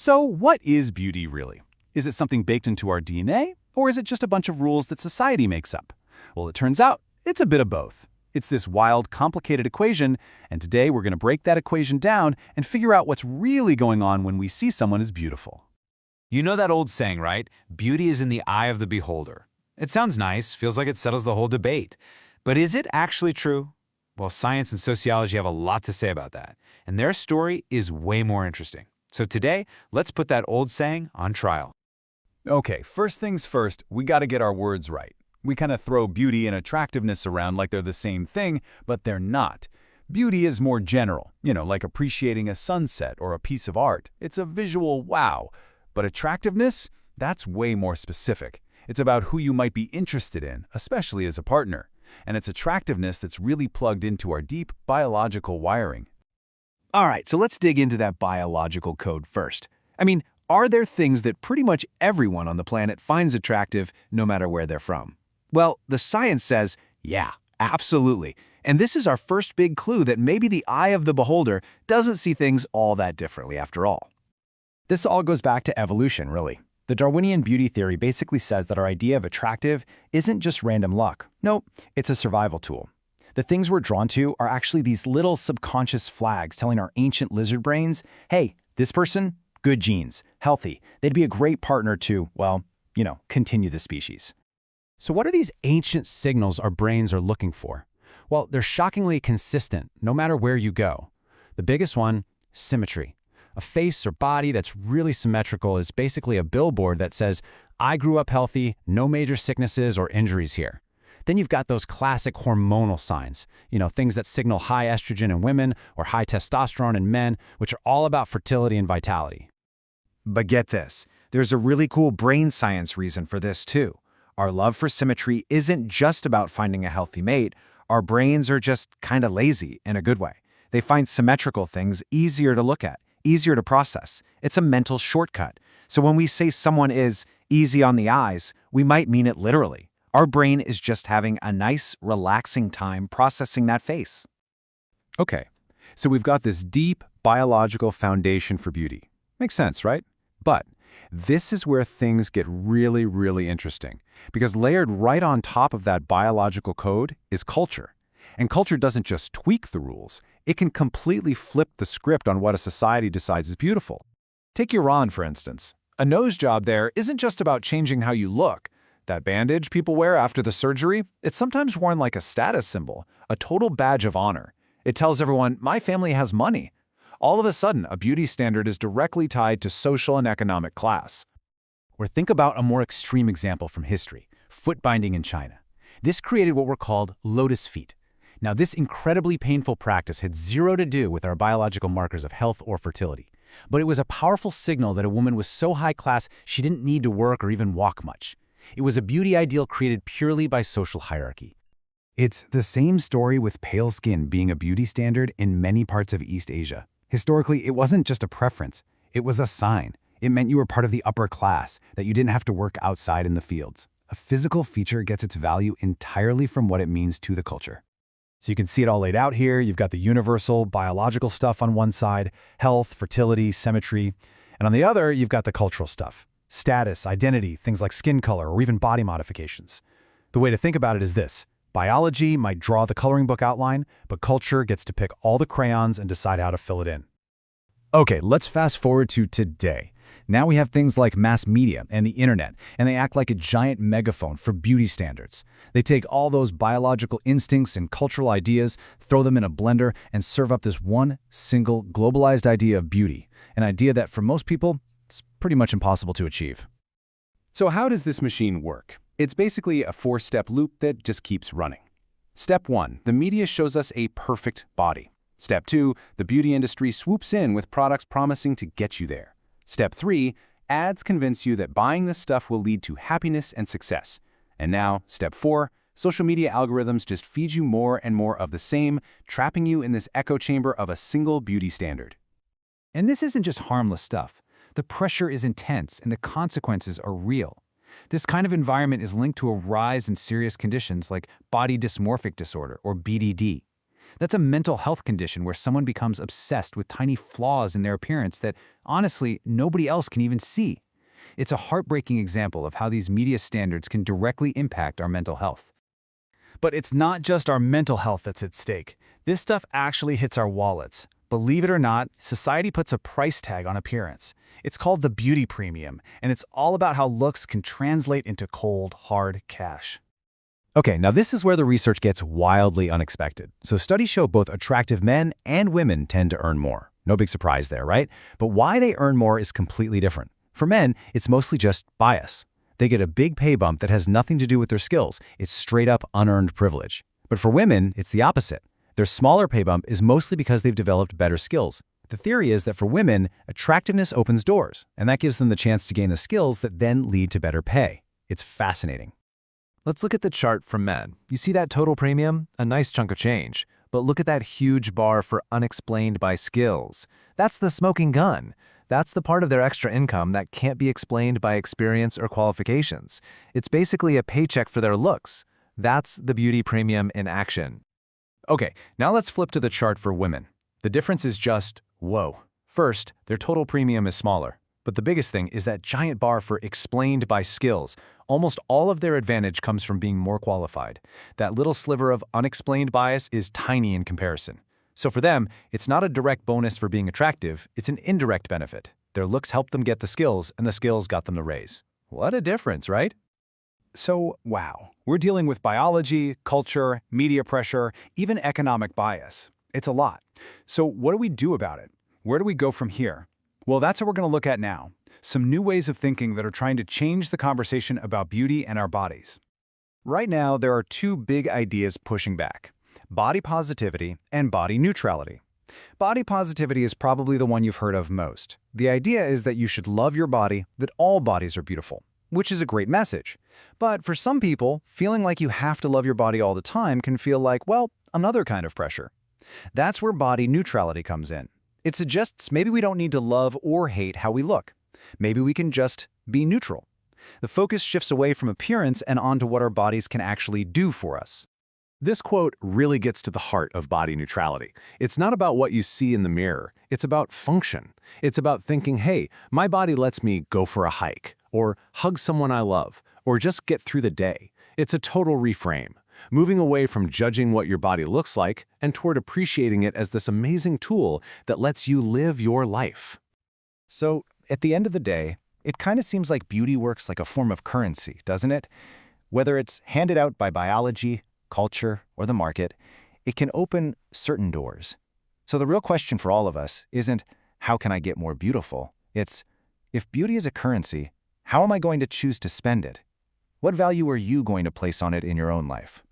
So what is beauty really? Is it something baked into our DNA, or is it just a bunch of rules that society makes up? Well, it turns out it's a bit of both. It's this wild, complicated equation, and today we're going to break that equation down and figure out what's really going on when we see someone as beautiful. You know that old saying, right? Beauty is in the eye of the beholder. It sounds nice, feels like it settles the whole debate. But is it actually true? Well, science and sociology have a lot to say about that, and their story is way more interesting. So today, let's put that old saying on trial. Okay, first things first, we got to get our words right. We kind of throw beauty and attractiveness around like they're the same thing, but they're not. Beauty is more general, like appreciating a sunset or a piece of art. It's a visual wow. But attractiveness, that's way more specific. It's about who you might be interested in, especially as a partner. And it's attractiveness that's really plugged into our deep biological wiring. All right, so let's dig into that biological code first. Are there things that pretty much everyone on the planet finds attractive no matter where they're from? Well, the science says, yeah, absolutely. And this is our first big clue that maybe the eye of the beholder doesn't see things all that differently after all. This all goes back to evolution, really. The Darwinian beauty theory basically says that our idea of attractive isn't just random luck. No, it's a survival tool. The things we're drawn to are actually these little subconscious flags telling our ancient lizard brains, hey, this person, good genes, healthy. They'd be a great partner to, well, continue the species. So what are these ancient signals our brains are looking for? Well, they're shockingly consistent no matter where you go. The biggest one, symmetry. A face or body that's really symmetrical is basically a billboard that says, I grew up healthy, no major sicknesses or injuries here. Then you've got those classic hormonal signs, things that signal high estrogen in women or high testosterone in men, which are all about fertility and vitality. But get this, there's a really cool brain science reason for this too. Our love for symmetry isn't just about finding a healthy mate. Our brains are just kind of lazy in a good way. They find symmetrical things easier to look at, easier to process. It's a mental shortcut. So when we say someone is easy on the eyes, we might mean it literally. Our brain is just having a nice, relaxing time processing that face. Okay, so we've got this deep biological foundation for beauty. Makes sense, right? But this is where things get really, really interesting, because layered right on top of that biological code is culture. And culture doesn't just tweak the rules, it can completely flip the script on what a society decides is beautiful. Take Iran, for instance. A nose job there isn't just about changing how you look. That bandage people wear after the surgery, it's sometimes worn like a status symbol, a total badge of honor. It tells everyone, my family has money. All of a sudden, a beauty standard is directly tied to social and economic class. Or think about a more extreme example from history, foot binding in China. This created what were called lotus feet. Now, this incredibly painful practice had zero to do with our biological markers of health or fertility. But it was a powerful signal that a woman was so high class she didn't need to work or even walk much. It was a beauty ideal created purely by social hierarchy. It's the same story with pale skin being a beauty standard in many parts of East Asia. Historically, it wasn't just a preference. It was a sign. It meant you were part of the upper class, that you didn't have to work outside in the fields. A physical feature gets its value entirely from what it means to the culture. So you can see it all laid out here. You've got the universal, biological stuff on one side, health, fertility, symmetry. And on the other, you've got the cultural stuff. Status, identity, things like skin color, or even body modifications. The way to think about it is this. Biology might draw the coloring book outline, but culture gets to pick all the crayons and decide how to fill it in. Okay, let's fast forward to today. Now we have things like mass media and the internet, and they act like a giant megaphone for beauty standards. They take all those biological instincts and cultural ideas, throw them in a blender, and serve up this one single globalized idea of beauty, an idea that for most people, it's pretty much impossible to achieve. So how does this machine work? It's basically a four-step loop that just keeps running. Step 1, the media shows us a perfect body. Step 2, the beauty industry swoops in with products promising to get you there. Step 3, ads convince you that buying this stuff will lead to happiness and success. And now, Step 4, social media algorithms just feed you more and more of the same, trapping you in this echo chamber of a single beauty standard. And this isn't just harmless stuff. The pressure is intense and the consequences are real. This kind of environment is linked to a rise in serious conditions like body dysmorphic disorder or BDD. That's a mental health condition where someone becomes obsessed with tiny flaws in their appearance that, honestly, nobody else can even see. It's a heartbreaking example of how these media standards can directly impact our mental health. But it's not just our mental health that's at stake. This stuff actually hits our wallets. Believe it or not, society puts a price tag on appearance. It's called the beauty premium, and it's all about how looks can translate into cold, hard cash. Okay, now this is where the research gets wildly unexpected. So studies show both attractive men and women tend to earn more. No big surprise there, right? But why they earn more is completely different. For men, it's mostly just bias. They get a big pay bump that has nothing to do with their skills. It's straight-up unearned privilege. But for women, it's the opposite. Their smaller pay bump is mostly because they've developed better skills. The theory is that for women, attractiveness opens doors, and that gives them the chance to gain the skills that then lead to better pay. It's fascinating. Let's look at the chart for men. You see that total premium? A nice chunk of change. But look at that huge bar for unexplained by skills. That's the smoking gun. That's the part of their extra income that can't be explained by experience or qualifications. It's basically a paycheck for their looks. That's the beauty premium in action. Okay, now let's flip to the chart for women. The difference is just, whoa. First, their total premium is smaller. But the biggest thing is that giant bar for explained by skills. Almost all of their advantage comes from being more qualified. That little sliver of unexplained bias is tiny in comparison. So for them, it's not a direct bonus for being attractive, it's an indirect benefit. Their looks helped them get the skills, and the skills got them the raise. What a difference, right? So, wow. We're dealing with biology, culture, media pressure, even economic bias. It's a lot. So what do we do about it? Where do we go from here? Well, that's what we're going to look at now. Some new ways of thinking that are trying to change the conversation about beauty and our bodies. Right now, there are two big ideas pushing back: body positivity and body neutrality. Body positivity is probably the one you've heard of most. The idea is that you should love your body, that all bodies are beautiful, which is a great message. But for some people, feeling like you have to love your body all the time can feel like, well, another kind of pressure. That's where body neutrality comes in. It suggests maybe we don't need to love or hate how we look. Maybe we can just be neutral. The focus shifts away from appearance and onto what our bodies can actually do for us. This quote really gets to the heart of body neutrality. It's not about what you see in the mirror. It's about function. It's about thinking, hey, my body lets me go for a hike, or hug someone I love, or just get through the day. It's a total reframe, moving away from judging what your body looks like and toward appreciating it as this amazing tool that lets you live your life. So, at the end of the day, it kind of seems like beauty works like a form of currency, doesn't it? Whether it's handed out by biology, culture, or the market, it can open certain doors. So the real question for all of us isn't, how can I get more beautiful? It's, if beauty is a currency, how am I going to choose to spend it? What value are you going to place on it in your own life?